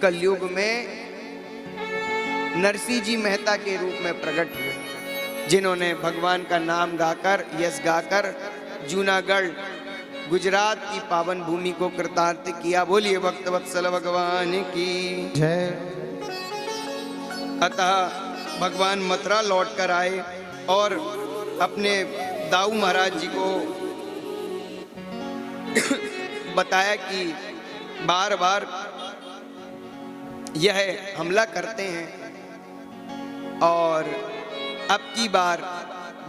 कलयुग में नरसिंह जी मेहता के रूप में प्रकट हुए, जिन्होंने भगवान का नाम गाकर, यश गाकर जूनागढ़ गुजरात की पावन भूमि को कृतार्थ किया। बोलिए भक्तवत्सल भगवान की जय। अतः भगवान मथुरा लौट कर आए और अपने दाऊ महाराज जी को बताया कि बार बार यह हमला करते हैं और अब की बार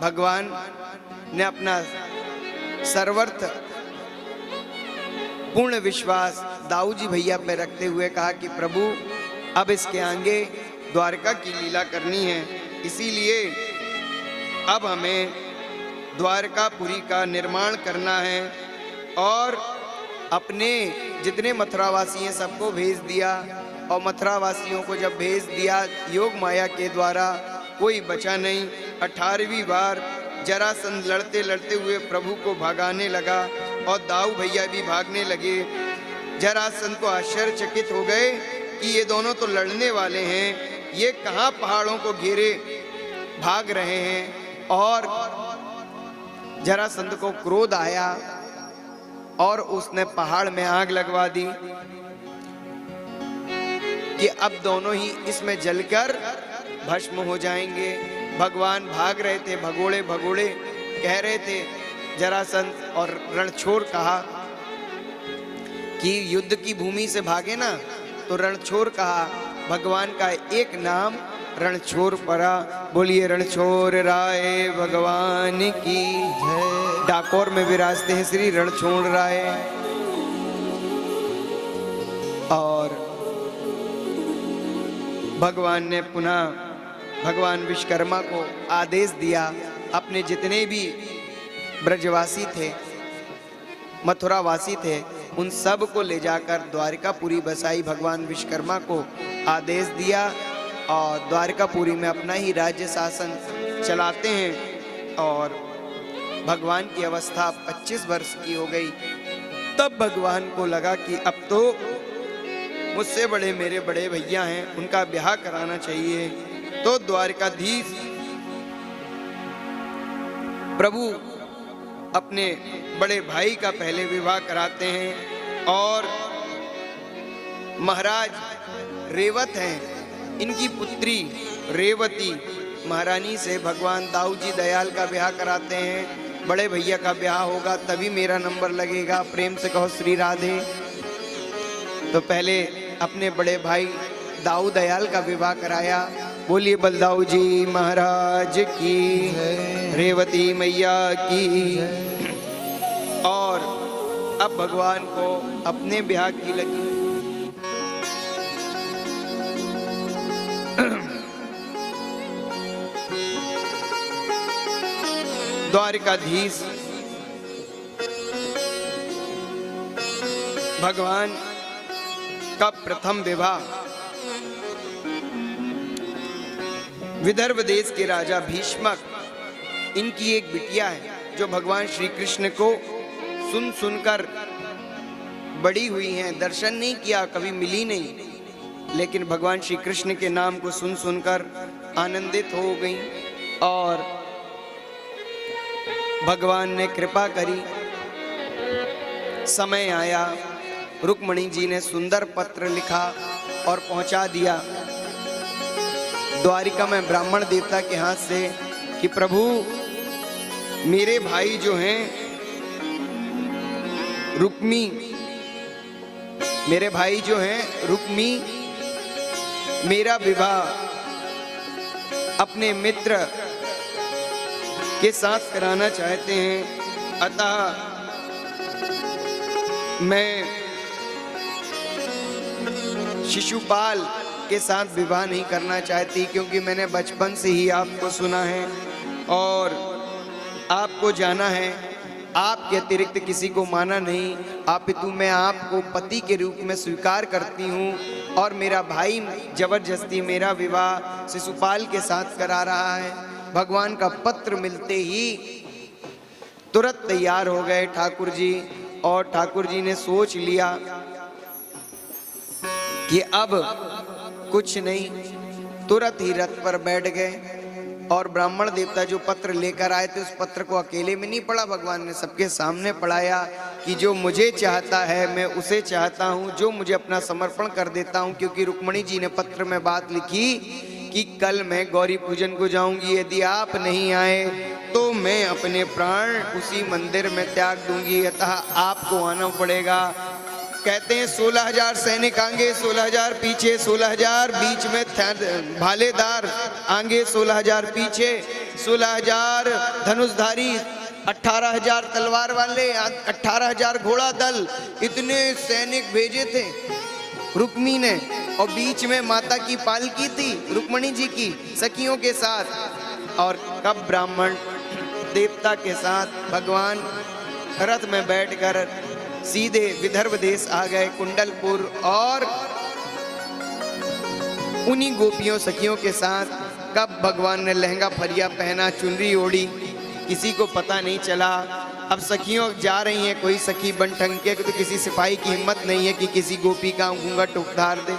भगवान ने अपना सर्वर्थ पूर्ण विश्वास दाऊ जी भैया पे रखते हुए कहा कि प्रभु अब इसके आगे द्वारका की लीला करनी है, इसीलिए अब हमें द्वारकापुरी का निर्माण करना है। और अपने जितने मथुरावासी हैं सबको भेज दिया, और मथुरावासियों को जब भेज दिया योग माया के द्वारा कोई बचा नहीं। 18वीं बार जरासंध लड़ते लड़ते हुए प्रभु को भगाने लगा और दाऊ भैया भी भागने लगे। जरासंध को आश्चर्यचकित हो गए कि ये दोनों तो लड़ने वाले हैं, ये कहाँ पहाड़ों को घेरे भाग रहे हैं। और जरासंध को क्रोध आया और उसने पहाड़ में आग लगवा दी कि अब दोनों ही इसमें जलकर भस्म हो जाएंगे। भगवान भाग रहे थे, भगोड़े भगोड़े कह रहे थे जरासंध, और रणछोड़ कहा कि युद्ध की भूमि से भागे ना, तो रणछोड़ कहा। भगवान का एक नाम रणछोड़ पड़ा। बोलिए रणछोड़ राय भगवान की जय। डाकोर में विराजते हैं श्री रणछोड़ राय। और भगवान ने पुनः भगवान विश्वकर्मा को आदेश दिया, अपने जितने भी ब्रजवासी थे, मथुरावासी थे, उन सब को ले जाकर द्वारकापुरी बसाई। भगवान विश्वकर्मा को आदेश दिया और द्वारकापुरी में अपना ही राज्य शासन चलाते हैं। और भगवान की अवस्था 25 वर्ष की हो गई। तब भगवान को लगा कि अब तो मुझसे बड़े मेरे बड़े भैया हैं, उनका ब्याह कराना चाहिए। तो द्वारकाधीश प्रभु अपने बड़े भाई का पहले विवाह कराते हैं और महाराज रेवत हैं, इनकी पुत्री रेवती महारानी से भगवान दाऊ जी दयाल का ब्याह कराते हैं। बड़े भैया का ब्याह होगा तभी मेरा नंबर लगेगा, प्रेम से कहो श्री राधे। तो पहले अपने बड़े भाई दाऊ दयाल का विवाह कराया। बोलिए बलदाऊ जी महाराज की, रेवती मैया की। और अब भगवान को अपने ब्याह की लगी। द्वारकाधीश भगवान का प्रथम विवाह विदर्भ देश के राजा भीष्मक, इनकी एक बिटिया है जो भगवान श्री कृष्ण को सुन सुनकर बड़ी हुई हैं। दर्शन नहीं किया, कभी मिली नहीं, लेकिन भगवान श्री कृष्ण के नाम को सुन सुनकर आनंदित हो गई। और भगवान ने कृपा करी, समय आया, रुक्मणी जी ने सुंदर पत्र लिखा और पहुंचा दिया द्वारिका में ब्राह्मण देवता के हाथ से कि प्रभु मेरे भाई जो हैं रुक्मी, मेरे भाई जो हैं रुक्मी मेरा विवाह अपने मित्र के साथ कराना चाहते हैं। अतः मैं शिशुपाल के साथ विवाह नहीं करना चाहती, क्योंकि मैंने बचपन से ही आपको सुना है और आपको जाना है। आपके अतिरिक्त किसी को माना नहीं, अपितु मैं आपको पति के रूप में स्वीकार करती हूँ। और मेरा भाई जबरदस्ती मेरा विवाह शिशुपाल के साथ करा रहा है। भगवान का पत्र मिलते ही तुरंत तैयार हो गए ठाकुर जी, और ठाकुर जी ने सोच लिया कि अब कुछ नहीं, तुरंत ही रथ पर बैठ गए और ब्राह्मण देवता जो पत्र लेकर आए थे उस पत्र को अकेले में नहीं पढ़ा, भगवान ने सबके सामने पढ़ाया कि जो मुझे चाहता है मैं उसे चाहता हूँ, जो मुझे अपना समर्पण कर देता हूँ। क्योंकि रुक्मणी जी ने पत्र में बात लिखी कि कल मैं गौरी पूजन को जाऊंगी, यदि आप नहीं आए तो मैं अपने प्राण उसी मंदिर में त्याग दूंगी, अतः आपको आना पड़ेगा। कहते हैं 16,000 सैनिक आगे, 16,000 पीछे, 16,000 बीच में भालेदार आगे, 16,000 पीछे, 16,000 धनुषधारी, 18,000 तलवार वाले, 18,000 घोड़ा दल, इतने सैनिक भेजे थे रुक्मी ने। और बीच में माता की पालकी थी रुक्मणी जी की सखियों के साथ। और कब ब्राह्मण देवता के साथ भगवान रथ में बैठकर सीधे विदर्भ देश आ गए, कुंडलपुर, और उन्हीं गोपियों सखियों के साथ कब भगवान ने लहंगा फरिया पहना, चुनरी ओढ़ी, किसी को पता नहीं चला। अब सखियों जा रही हैं, कोई सखी बन ठंग के, तो किसी सिपाही की हिम्मत नहीं है कि किसी गोपी का घूंघट उतार दे।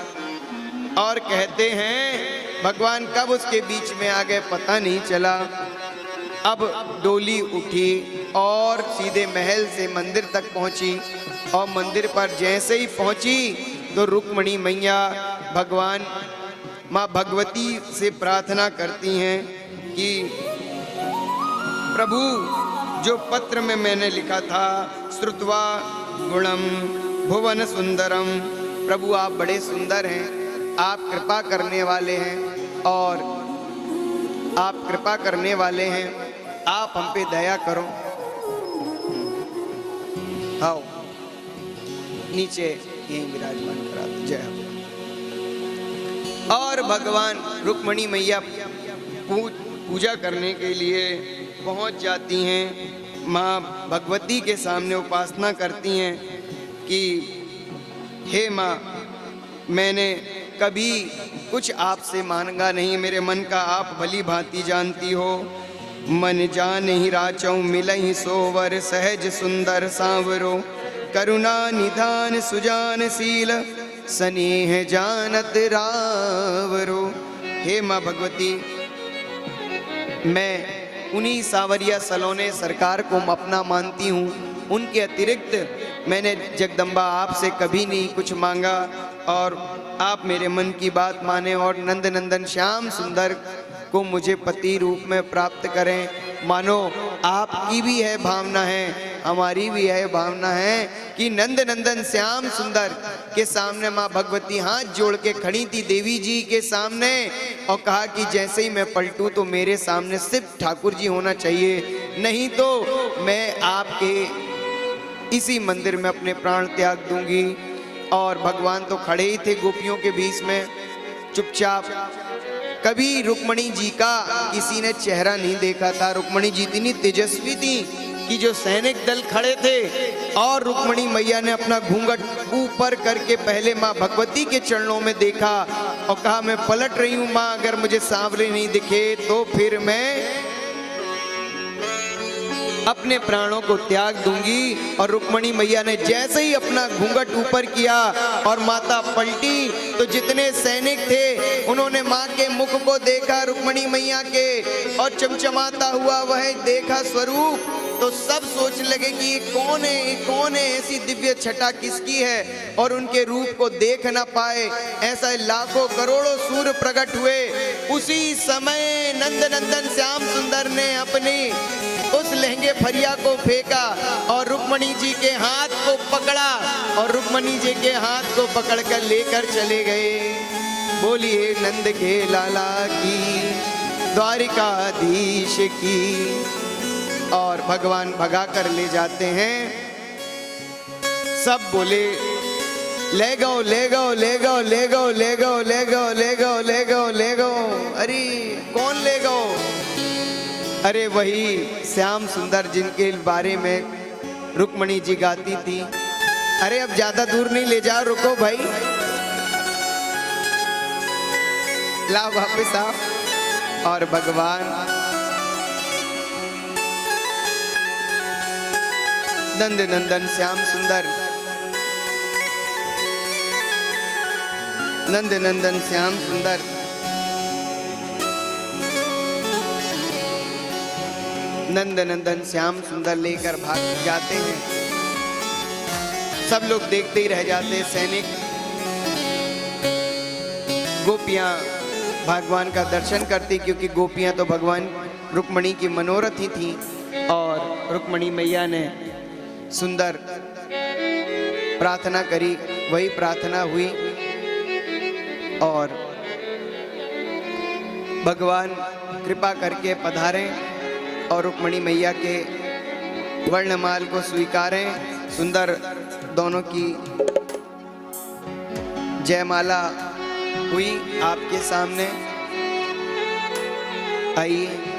और कहते हैं भगवान कब उसके बीच में आ गए पता नहीं चला। अब डोली उठी और सीधे महल से मंदिर तक पहुंची, और मंदिर पर जैसे ही पहुंची तो रुक्मणी मैया भगवान माँ भगवती से प्रार्थना करती हैं कि प्रभु जो पत्र में मैंने लिखा था, श्रुत्वा गुणम भुवन सुंदरम, प्रभु आप बड़े सुंदर हैं, आप कृपा करने वाले हैं, और आप कृपा करने वाले हैं, आप हम पे दया करो। आओ नीचे यहीं विराजमान करा दो, जय हो। और भगवान रुक्मणी मैया पूजा करने के लिए पहुंच जाती हैं, माँ भगवती के सामने उपासना करती हैं कि हे माँ, मैंने कभी कुछ आपसे मांगा नहीं, मेरे मन का आप भली भांति जानती हो। मन जान ही राचौ मिलहि सोवर, सहज सुंदर सांवरो, करुणा निधान सुजानशील, स्नेह जानत रावरो। हे माँ भगवती, मैं उन्हीं सावरिया सलोने सरकार को अपना मानती हूँ, उनके अतिरिक्त मैंने जगदम्बा आपसे कभी नहीं कुछ मांगा, और आप मेरे मन की बात माने और नंद नंदन श्याम सुंदर को मुझे पति रूप में प्राप्त करें। मानो आपकी भी है भावना है, हमारी भी है भावना है कि नंद नंदन श्याम सुंदर के सामने माँ भगवती हाथ जोड़ के खड़ी थी देवी जी के सामने, और कहा कि जैसे ही मैं पलटूं तो मेरे सामने सिर्फ ठाकुर जी होना चाहिए, नहीं तो मैं आपके इसी मंदिर में अपने प्राण त्याग दूंगी। और भगवान तो खड़े ही थे गोपियों के बीच में चुपचाप, कभी रुक्मणी जी का किसी ने चेहरा नहीं देखा था। रुक्मणी जी इतनी तेजस्वी थी कि जो सैनिक दल खड़े थे, और रुक्मणी मैया ने अपना घूंघट ऊपर करके पहले माँ भगवती के चरणों में देखा और कहा मैं पलट रही हूँ माँ, अगर मुझे सांवरे नहीं दिखे तो फिर मैं अपने प्राणों को त्याग दूंगी। और रुक्मणी मैया ने जैसे ही अपना घूंघट ऊपर किया और माता पलटी, तो जितने सैनिक थे उन्होंने माँ के मुख को देखा, रुक्मणी मैया के, और चमचमाता हुआ वह देखा स्वरूप, तो सब सोच लगे कि ये कौन है, ये कौन है, ऐसी दिव्य छटा किसकी है, और उनके रूप को देख ना पाए। ऐसा लाखों करोड़ों सूर्य प्रकट हुए। उसी समय नंद नंदन श्याम सुंदर ने अपनी उस लहंगे फरिया को फेंका और रुक्मणी जी के हाथ को पकड़ा, और रुक्मणी जी के हाथ को पकड़कर लेकर चले गए। बोलिए नंद के लाला की, द्वारिकाधीश की। और भगवान भगा कर ले जाते हैं। सब बोले ले गो ले गो ले गो ले गो ले गो ले गो ले गो ले गो ले गो। अरे कौन ले गो? अरे वही श्याम सुंदर जिनके बारे में रुक्मणी जी गाती थी। अरे अब ज्यादा दूर नहीं ले जाओ, रुको भाई, लाओ वापिस आओ। और भगवान नंद नंदन श्याम सुंदर नंद नंदन श्याम सुंदर नंद नंदन श्याम सुंदर लेकर भाग जाते हैं। सब लोग देखते ही रह जाते। सैनिक गोपियां भगवान का दर्शन करती, क्योंकि गोपियां तो भगवान रुक्मणी की मनोरथी थी और रुक्मणी मैया ने सुंदर प्रार्थना करी, वही प्रार्थना हुई और भगवान कृपा करके पधारें और रुक्मणी मैया के वर्णमाल को स्वीकारें। सुंदर दोनों की जयमाला हुई आपके सामने। आइए।